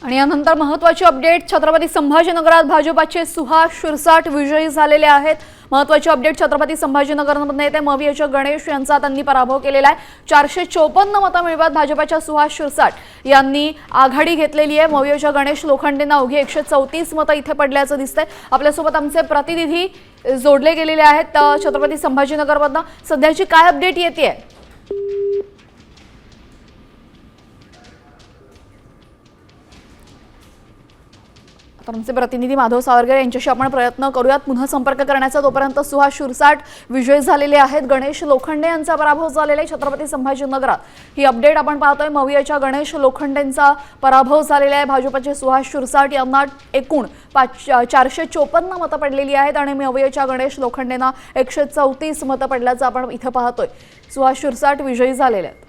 आणि यानंतर महत्त्वाची अपडेट छत्रपती संभाजीनगरात भाजपाचे सुहास शिरसाट विजयी झालेले आहेत। महत्त्वाची अपडेट छत्रपती संभाजीनगरमध्ये नेते मवियाच्या गणेश यांचा त्यांनी पराभव केलेला आहे। 454 मतं मिळवत भाजपाच्या सुहास शिरसाट यांनी आघाडी घेतलेली आहे। मवियाच्या गणेश लोखंडेंना अवघी 134 मतं इथे पडल्याचं दिसतंय। आपल्यासोबत आमचे प्रतिनिधी जोडले गेलेले आहेत छत्रपती संभाजीनगरमधून। सध्याची काय अपडेट येतेय? तर आमचे प्रतिनिधी माधव सावरकर यांच्याशी आपण प्रयत्न करूयात पुन्हा संपर्क करण्याचा। तोपर्यंत सुहास शिरसाट विजयी झालेले आहेत। गणेश लोखंडे यांचा पराभव झालेला आहे छत्रपती संभाजीनगरात। ही अपडेट आपण पाहतोय। मवियाच्या गणेश लोखंडेंचा पराभव झालेला आहे। भाजपचे सुहास शिरसाट यांना एकूण 454 मतं पडलेली आहेत आणि मवियाच्या गणेश लोखंडेंना 134 मतं पडल्याचं आपण इथे पाहतोय। सुहास शिरसाट विजयी झालेले आहेत।